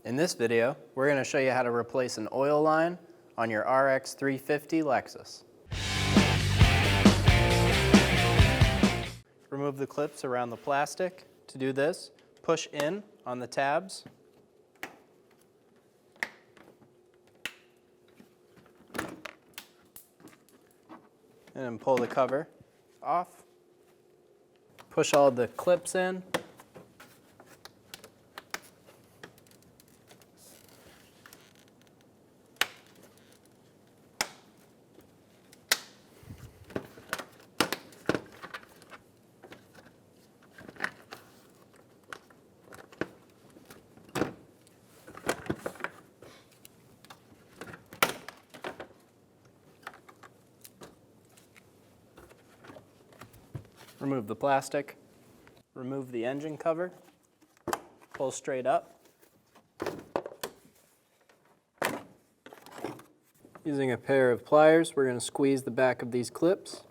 In this video, we're going to show you how to replace an oil line on your RX350 Lexus. Remove the clips around the plastic. To do this, push in on the tabs. And then pull the cover off. Push all the clips in. Remove the plastic, remove the engine cover, pull straight up. Using a pair of pliers, we're going to squeeze the back of these clips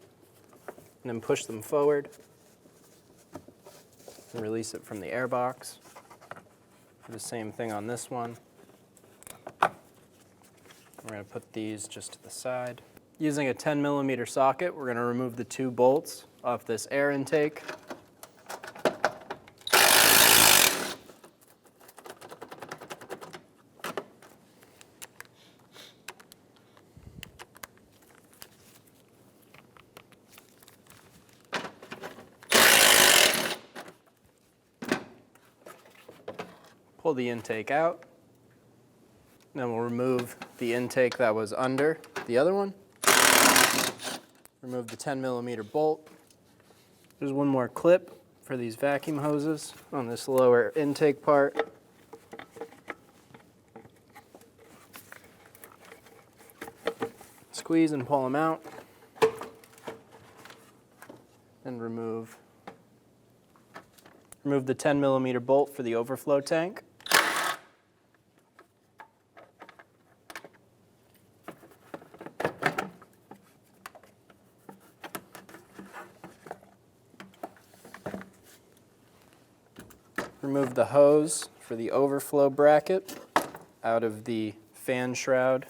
and then push them forward and release it from the air box. Do the same thing on this one. We're going to put these just to the side. Using a 10mm socket, we're going to remove the two bolts off this air intake. Pull the intake out. Then we'll remove the intake that was under the other one. Remove the 10mm bolt. There's one more clip for these vacuum hoses on this lower intake part. Squeeze and pull them out. And remove the 10mm bolt for the overflow tank. Remove the hose for the overflow bracket out of the fan shroud.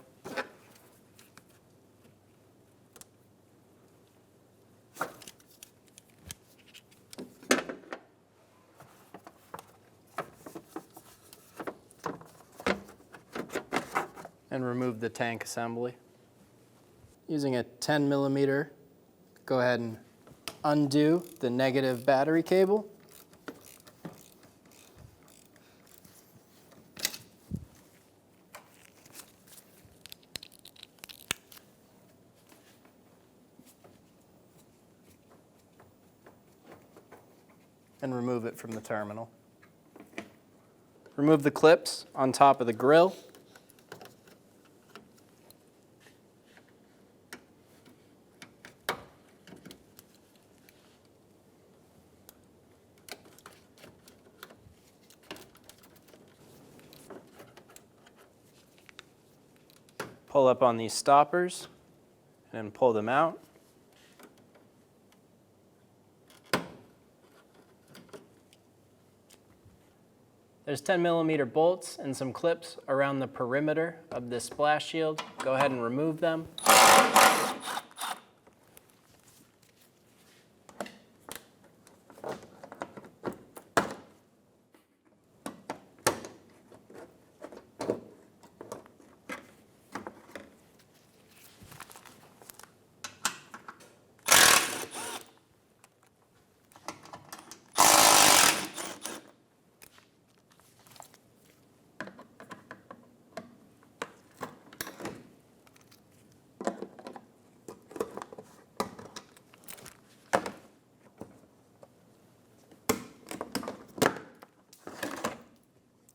And remove the tank assembly. Using a 10mm, go ahead and undo the negative battery cable. And remove it from the terminal. Remove the clips on top of the grill. Pull up on these stoppers and pull them out. There's 10mm bolts and some clips around the perimeter of this splash shield. Go ahead and remove them.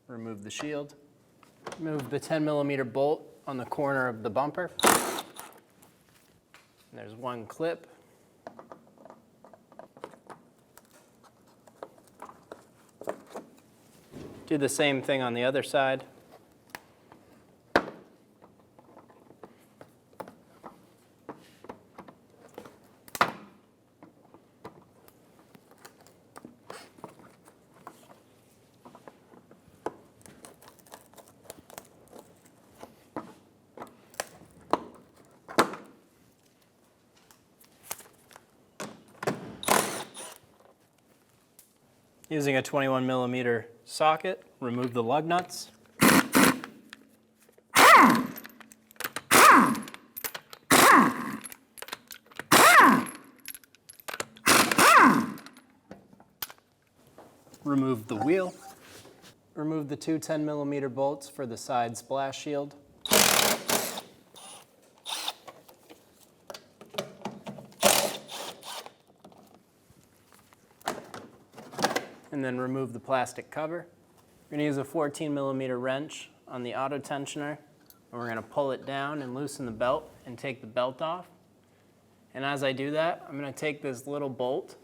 Remove the shield. Remove the 10mm bolt on the corner of the bumper. And there's one clip. Do the same thing on the other side. Using a 21 millimeter socket, remove the lug nuts. Remove the wheel. Remove the two 10 millimeter bolts for the side splash shield. And then remove the plastic cover. We're going to use a 14 millimeter wrench on the auto tensioner, and we're going to pull it down and loosen the belt and take the belt off. And as I do that, I'm going to take this little bolt,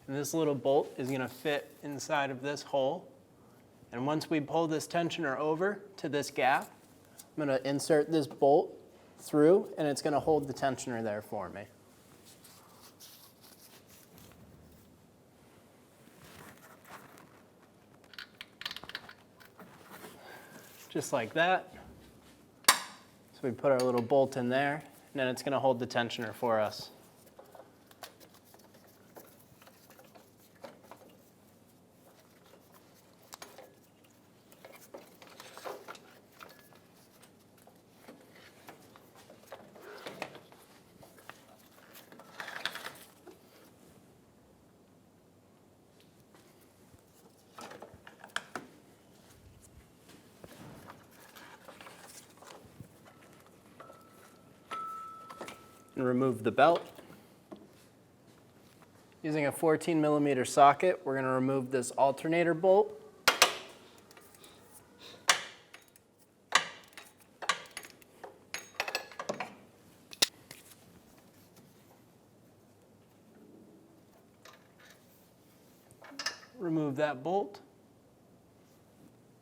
and this little bolt is going to fit inside of this hole. And once we pull this tensioner over to this gap, I'm going to insert this bolt through, and it's going to hold the tensioner there for me. Just like that. So we put our little bolt in there, and then it's going to hold the tensioner for us. And remove the belt. Using a 14 millimeter socket, we're going to remove this alternator bolt. Remove that bolt.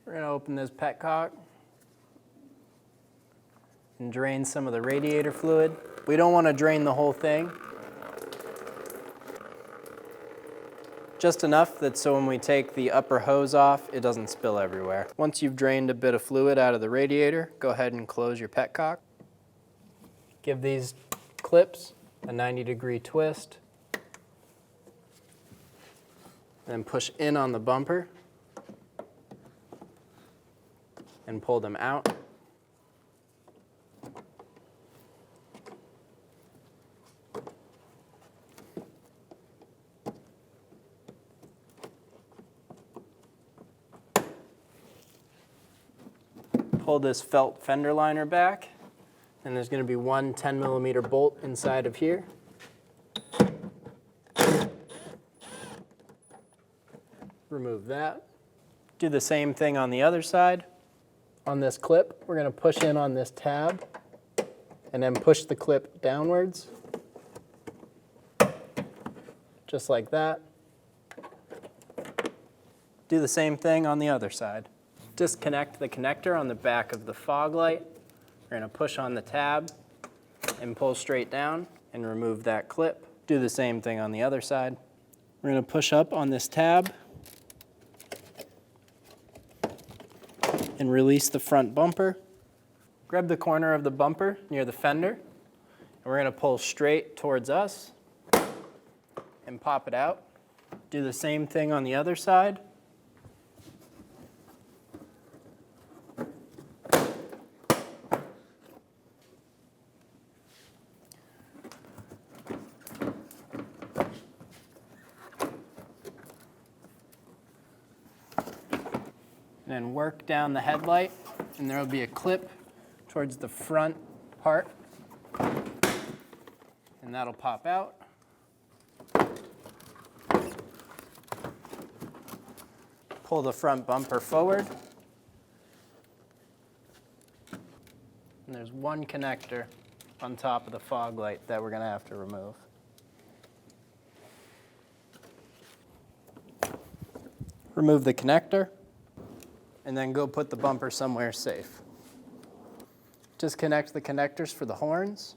We're going to open this petcock and drain some of the radiator fluid. We don't want to drain the whole thing. Just enough that so when we take the upper hose off, it doesn't spill everywhere. Once you've drained a bit of fluid out of the radiator, go ahead and close your petcock. Give these clips a 90-degree twist. Then push in on the bumper and pull them out. Pull this felt fender liner back, and there's going to be one 10 millimeter bolt inside of here. Remove that. Do the same thing on the other side. On this clip, we're going to push in on this tab and then push the clip downwards, just like that. Do the same thing on the other side. Disconnect the connector on the back of the fog light. We're going to push on the tab and pull straight down and remove that clip. Do the same thing on the other side. We're going to push up on this tab and release the front bumper. Grab the corner of the bumper near the fender, and we're going to pull straight towards us and pop it out. Do the same thing on the other side. And then work down the headlight, and there will be a clip towards the front part, and that'll pop out. Pull the front bumper forward, and there's one connector on top of the fog light that we're going to have to remove. Remove the connector, and then go put the bumper somewhere safe. Disconnect the connectors for the horns.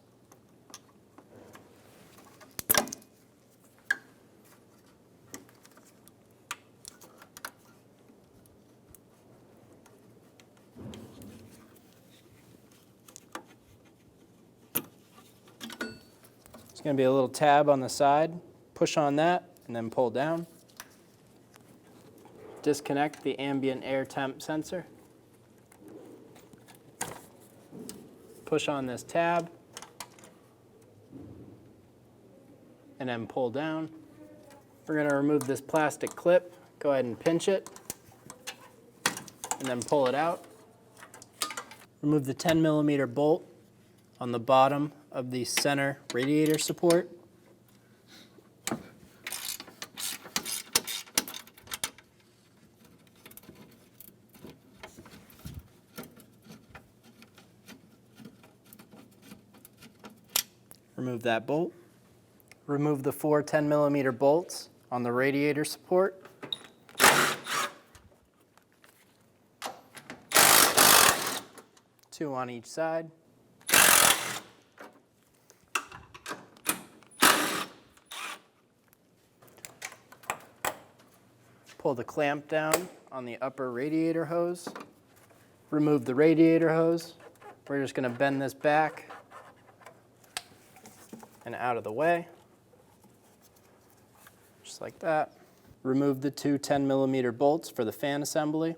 There's going to be a little tab on the side. Push on that and then pull down. disconnect the ambient air temp sensor. Push on this tab, and then pull down. We're going to remove this plastic clip. Go ahead and pinch it, and then pull it out. Remove the 10mm bolt on the bottom of the center radiator support. Remove that bolt. Remove the 4 10mm bolts on the radiator support. Two on each side. Pull the clamp down on the upper radiator hose. Remove the radiator hose. We're just going to bend this back and out of the way, just like that. Remove the 2 10mm bolts for the fan assembly.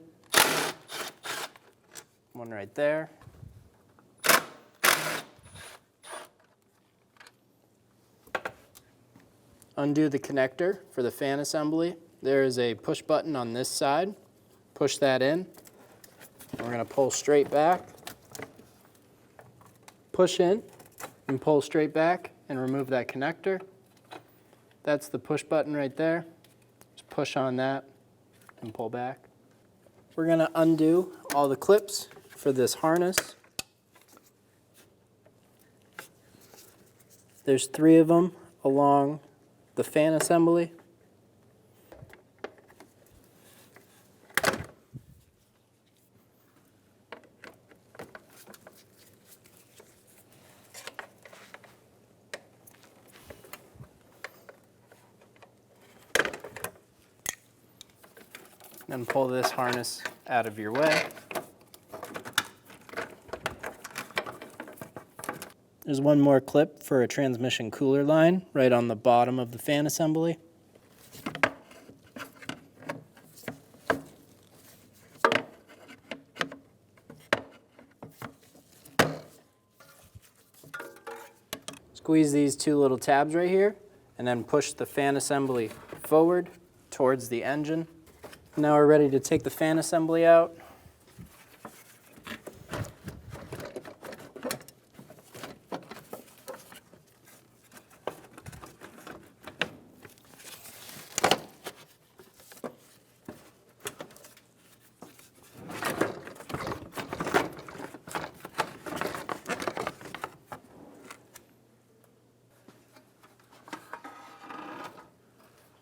One right there. Undo the connector for the fan assembly. There is a push button on this side. Push that in. And we're going to pull straight back. Push in and pull straight back and remove that connector. That's the push button right there. Just push on that and pull back. We're going to undo all the clips for this harness. There's 3 of them along the fan assembly. Then pull this harness out of your way. There's one more clip for a transmission cooler line right on the bottom of the fan assembly. Squeeze these 2 little tabs right here and then push the fan assembly forward towards the engine. Now we're ready to take the fan assembly out.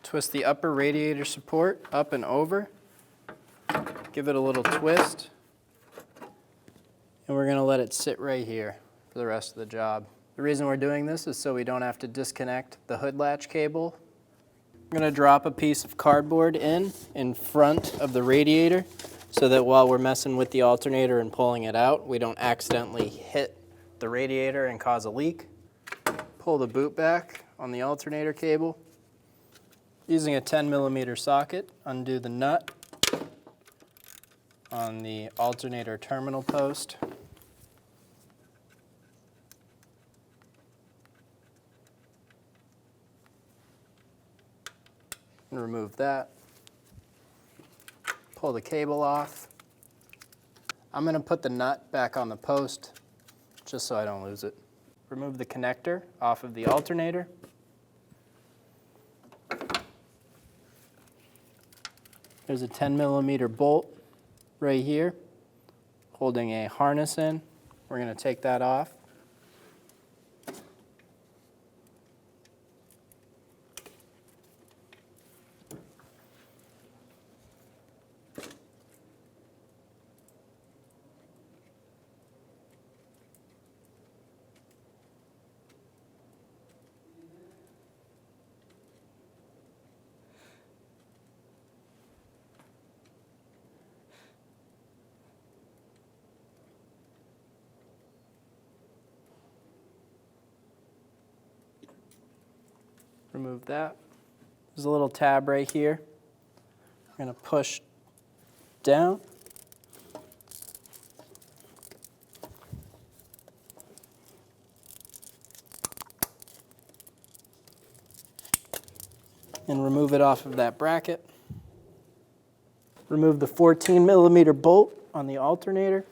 Twist the upper radiator support up and over. Give it a little twist. And we're going to let it sit right here for the rest of the job. The reason we're doing this is so we don't have to disconnect the hood latch cable. I'm going to drop a piece of cardboard in front of the radiator so that while we're messing with the alternator and pulling it out, we don't accidentally hit the radiator and cause a leak. Pull the boot back on the alternator cable. Using a 10mm socket, undo the nut on the alternator terminal post. And remove that. Pull the cable off. I'm going to put the nut back on the post just so I don't lose it. Remove the connector off of the alternator. There's a 10mm bolt right here holding a harness in. We're going to take that off. Remove that. There's a little tab right here. I'm going to push down. And remove it off of that bracket. Remove the 14mm bolt on the alternator.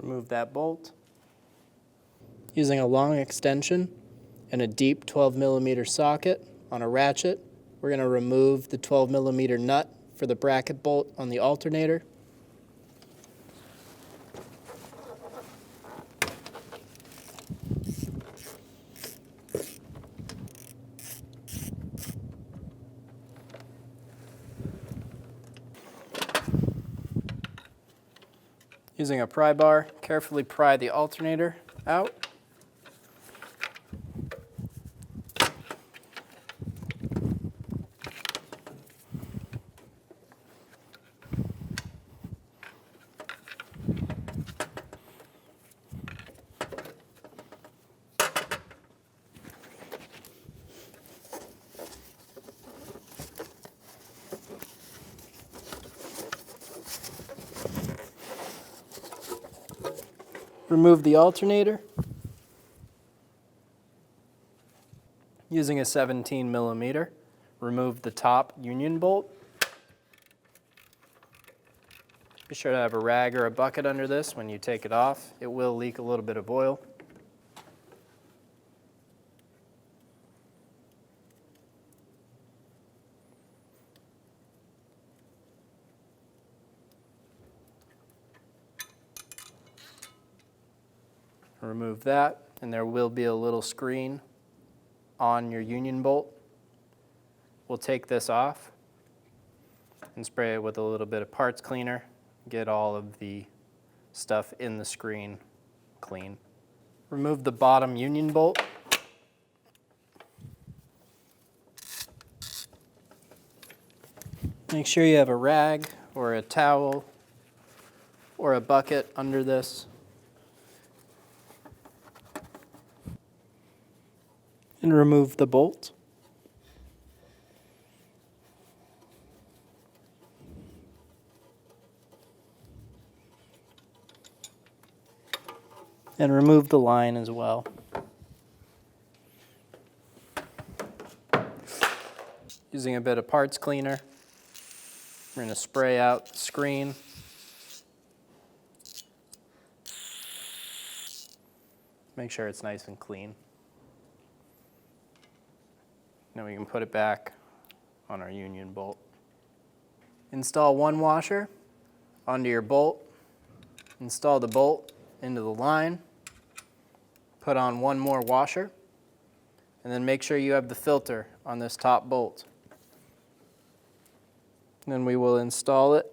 Remove that bolt. Using a long extension and a deep 12mm socket on a ratchet, we're going to remove the 12mm nut for the bracket bolt on the alternator. Using a pry bar, carefully pry the alternator out. Remove the alternator. Using a 17mm, remove the top union bolt. Be sure to have a rag or a bucket under this when you take it off. It will leak a little bit of oil. Remove that, and there will be a little screen on your union bolt. We'll take this off and spray it with a little bit of parts cleaner, get all of the stuff in the screen clean. Remove the bottom union bolt. Make sure you have a rag or a towel or a bucket under this. And remove the bolt. And remove the line as well. Using a bit of parts cleaner, we're going to spray out the screen. Make sure it's nice and clean. Now we can put it back on our union bolt. Install one washer onto your bolt. Install the bolt into the line. Put on one more washer. And then make sure you have the filter on this top bolt. And then we will install it.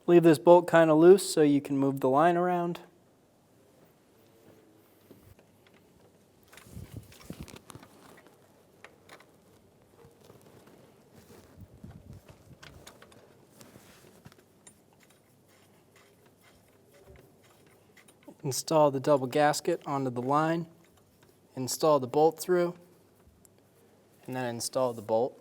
Leave this bolt kind of loose so you can move the line around. Install the double gasket onto the line. install the bolt through, and then install the bolt.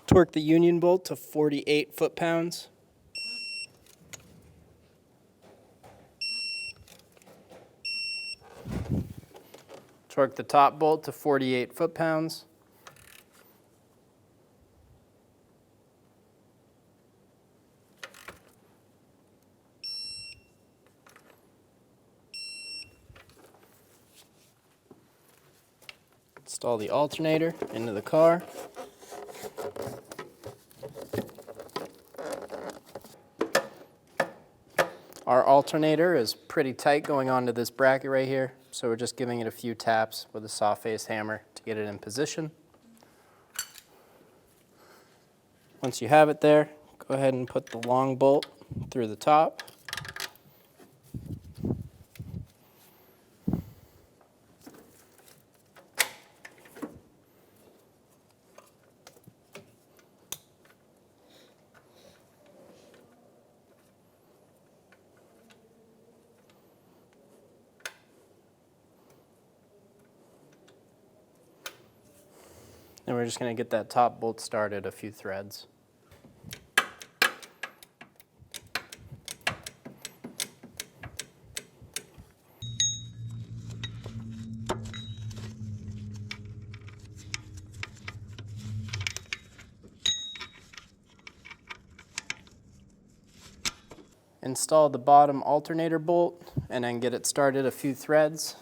Torque the union bolt to 48 foot-pounds. Torque the top bolt to 48 foot-pounds. Install the alternator into the car. Our alternator is pretty tight going onto this bracket right here, so we're just giving it a few taps with a soft face hammer to get it in position. Once you have it there, go ahead and put the long bolt through the top. And we're just going to get that top bolt started a few threads. Install the bottom alternator bolt and then get it started a few threads.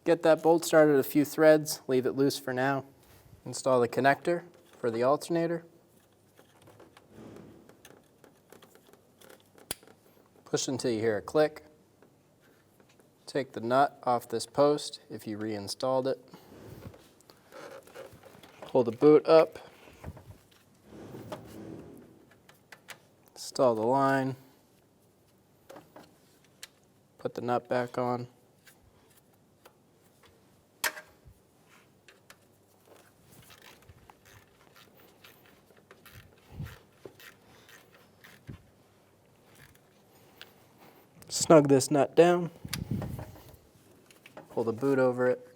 Get that bolt started a few threads, leave it loose for now. Install the connector for the alternator. Push until you hear a click. Take the nut off this post if you reinstalled it. Pull the boot up. Install the line. Put the nut back on. Snug this nut down, pull the boot over it.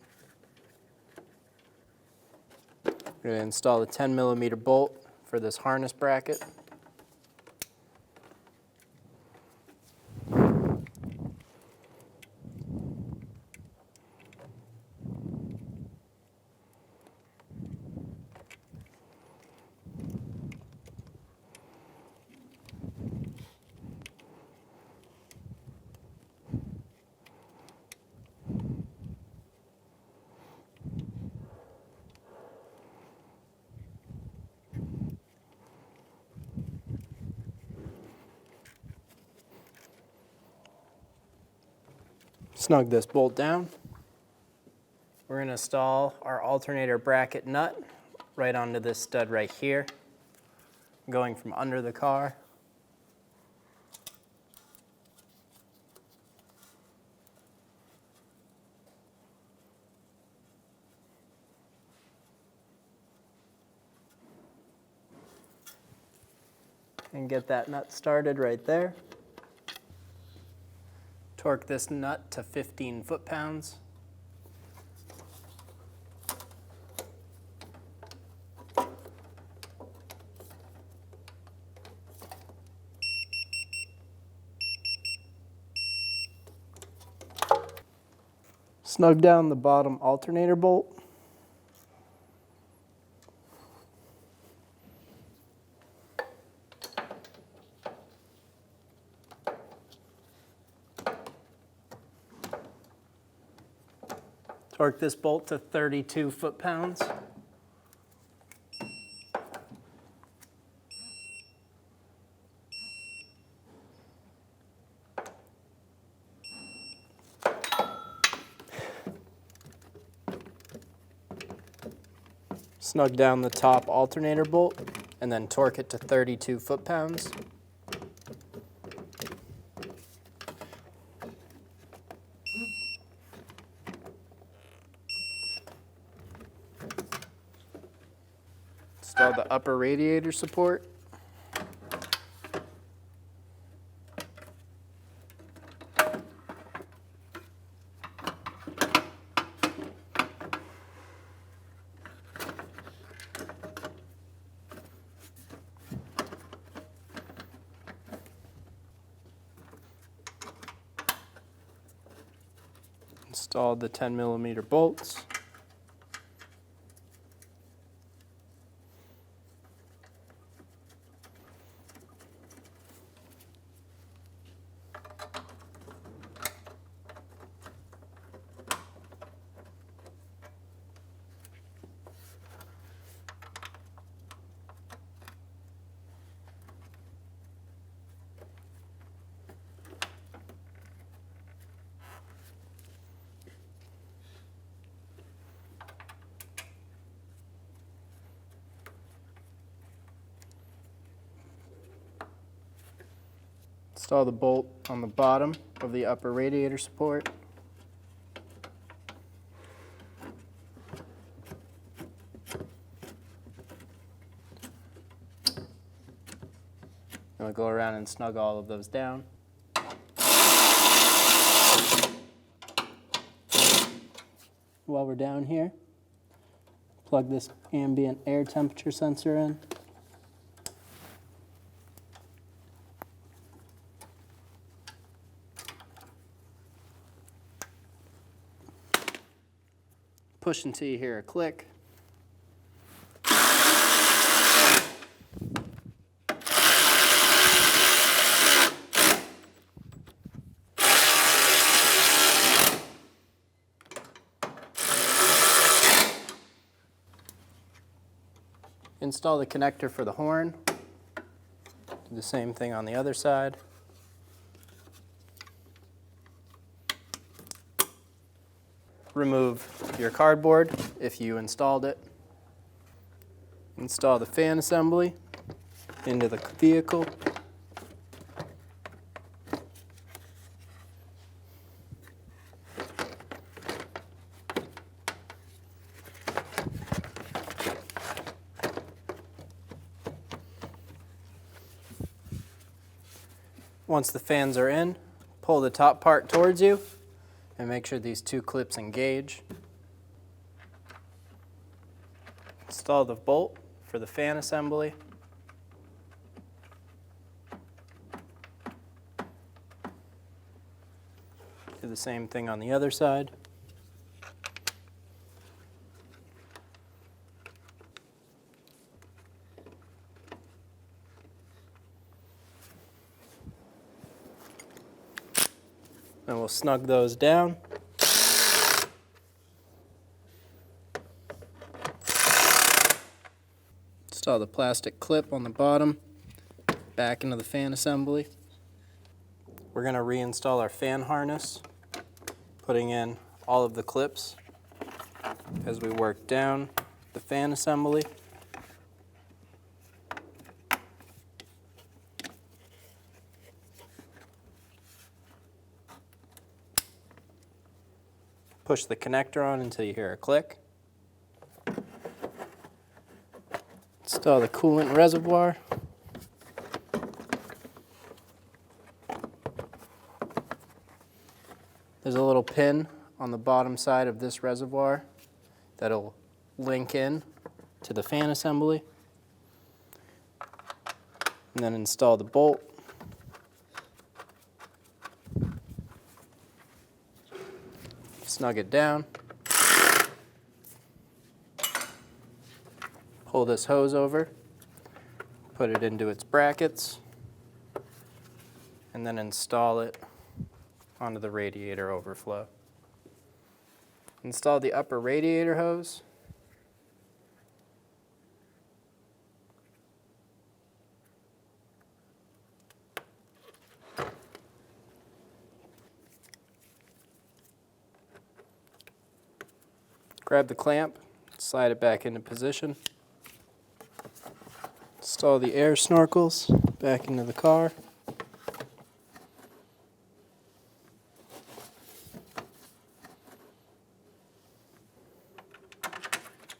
We're going to install a 10mm bolt for this harness bracket. Snug this bolt down. We're going to install our alternator bracket nut right onto this stud right here, going from under the car. And get that nut started right there. Torque this nut to 15 foot-pounds. Snug down the bottom alternator bolt. Torque this bolt to 32 foot-pounds. Snug down the top alternator bolt and then torque it to 32 foot-pounds. Install the upper radiator support. Installed the 10mm bolts. Install the bolt on the bottom of the upper radiator support. And we'll go around and snug all of those down. While we're down here, plug this ambient air temperature sensor in. Push until you hear a click. Install the connector for the horn. Do the same thing on the other side. Remove your cardboard if you installed it. Install the fan assembly into the vehicle. Once the fans are in, pull the top part towards you and make sure these two clips engage. Install the bolt for the fan assembly. Do the same thing on the other side. And we'll snug those down. Install the plastic clip on the bottom, back into the fan assembly. We're going to reinstall our fan harness, putting in all of the clips as we work down the fan assembly. Push the connector on until you hear a click. Install the coolant reservoir. There's a little pin on the bottom side of this reservoir that'll link in to the fan assembly. And then install the bolt. Snug it down. Pull this hose over, put it into its brackets, and then install it onto the radiator overflow. Install the upper radiator hose. Grab the clamp, Slide it back into position. Install the air snorkels back into the car.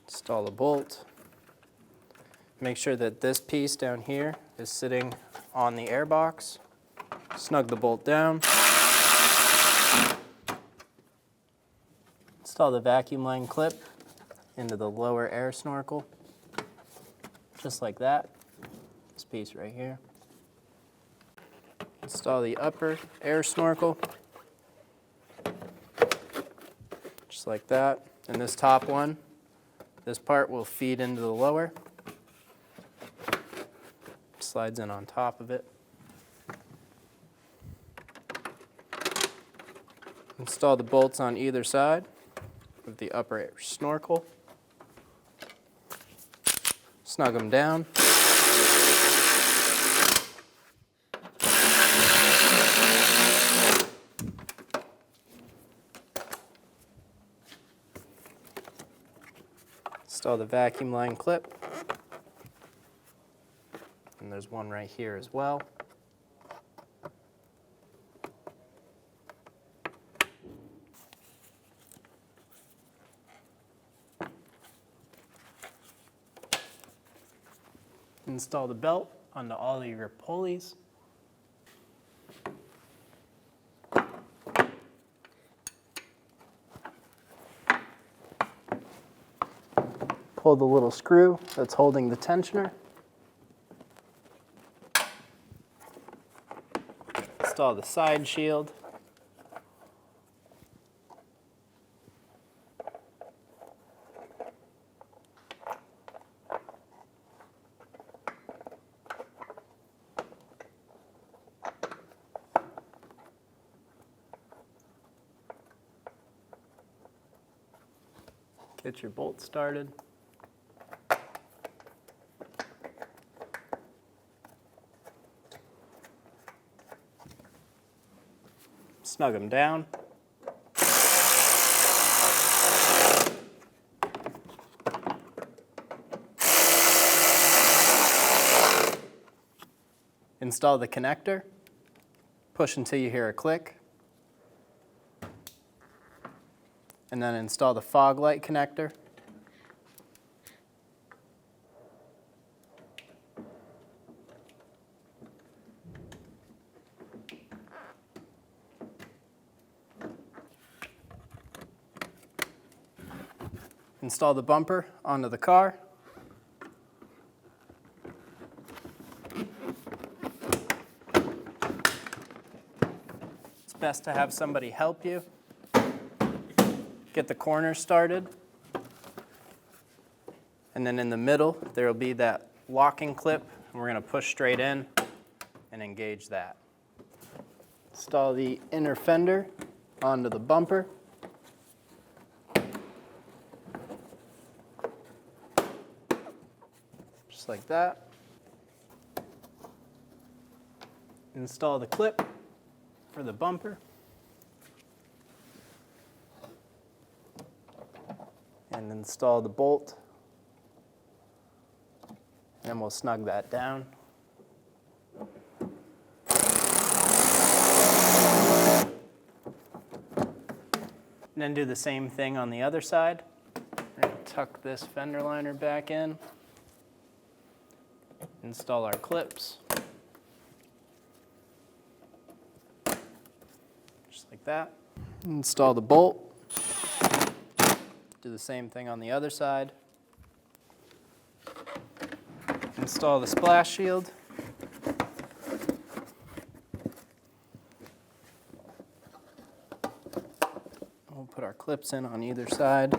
Install the bolt. Make sure that this piece down here is sitting on the air box. Snug the bolt down. Install the vacuum line clip into the lower air snorkel, just like that. This piece right here. Install the upper air snorkel, just like that. And this top one, this part will feed into the lower. Slides in on top of it. Install the bolts on either side of the upper air snorkel. Snug them down. Install the vacuum line clip. And there's one right here as well. Install the belt onto all of your pulleys. Pull the little screw that's holding the tensioner. Install the side shield. Get your bolt started. Snug them down. Install the connector. Push until you hear a click. And then install the fog light connector. Install the bumper onto the car. It's best to have somebody help you. Get the corners started. And then in the middle, there will be that locking clip, and we're going to push straight in and engage that. Install the inner fender onto the bumper. Just like that. Install the clip for the bumper. And install the bolt. And we'll snug that down. And then do the same thing on the other side. We're going to tuck this fender liner back in. Install our clips. Just like that. Install the bolt. Do the same thing on the other side. Install the splash shield. We'll put our clips in on either side.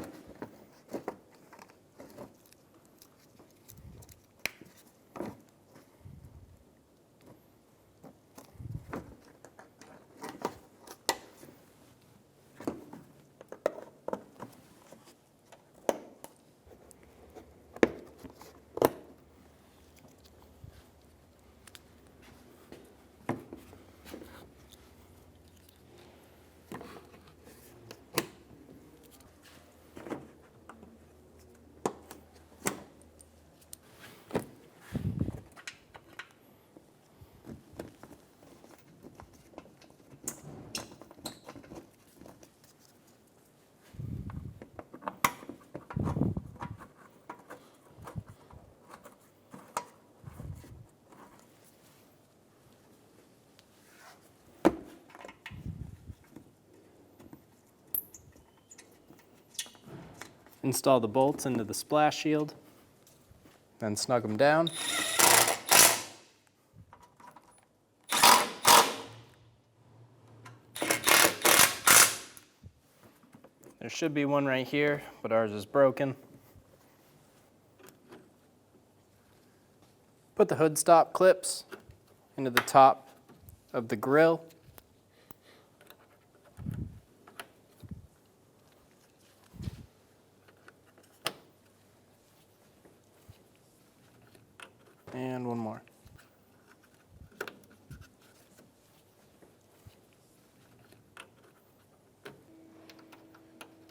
Install the bolts into the splash shield, then snug them down. There should be one right here, but ours is broken. Put the hood stop clips into the top of the grill. And one more.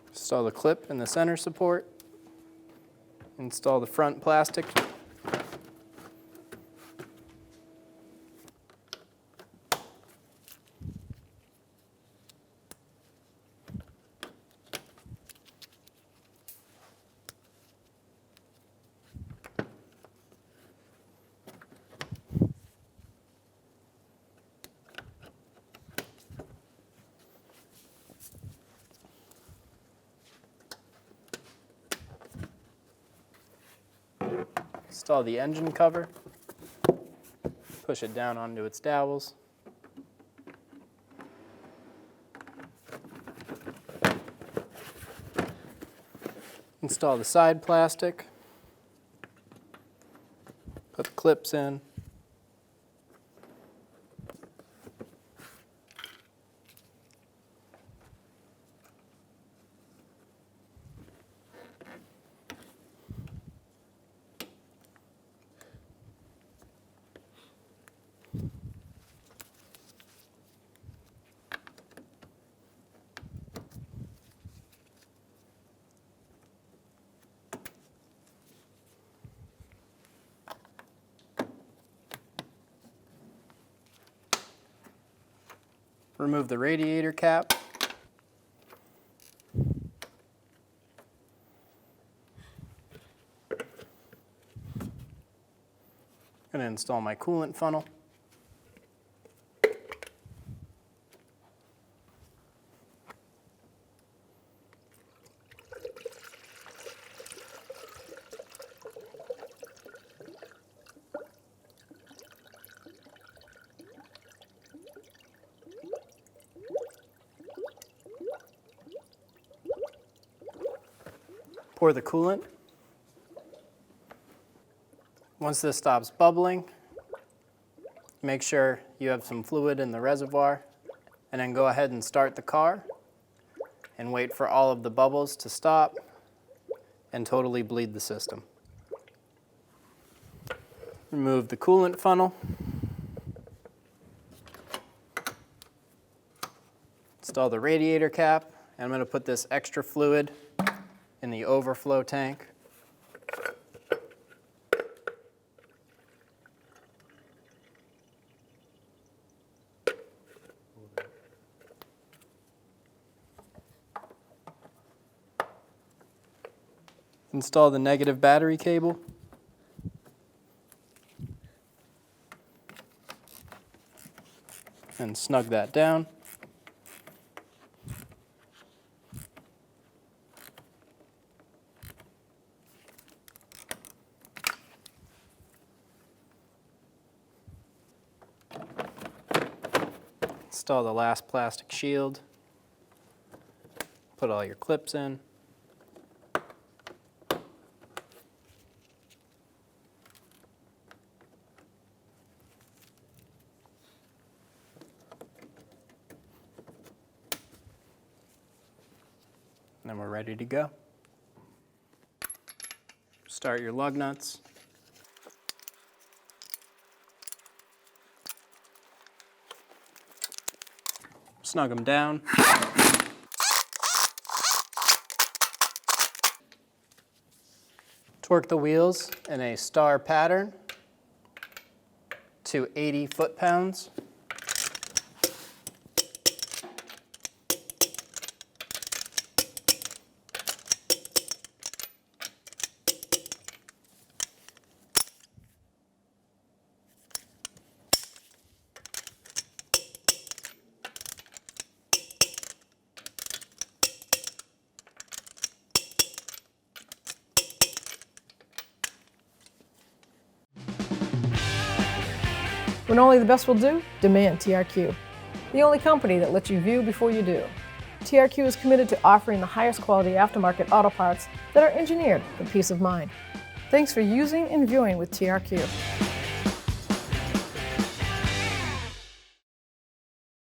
Install the clip in the center support. Install the front plastic. Install the engine cover, push it down onto its dowels. Install the side plastic, put the clips in. Remove the radiator cap. I'm going to install my coolant funnel. Pour the coolant. Once this stops bubbling, make sure you have some fluid in the reservoir, and then go ahead and start the car and wait for all of the bubbles to stop and totally bleed the system. Remove the coolant funnel. Install the radiator cap, and I'm going to put this extra fluid in the overflow tank. Install the negative battery cable. And snug that down. Install the last plastic shield. Put all your clips in. And then we're ready to go. Start your lug nuts. Snug them down. Torque the wheels in a star pattern to 80 foot-pounds. When only the best will do, demand TRQ. The only company that lets you view before you do. TRQ is committed to offering the highest quality aftermarket auto parts that are engineered for peace of mind. Thanks for using and viewing with TRQ.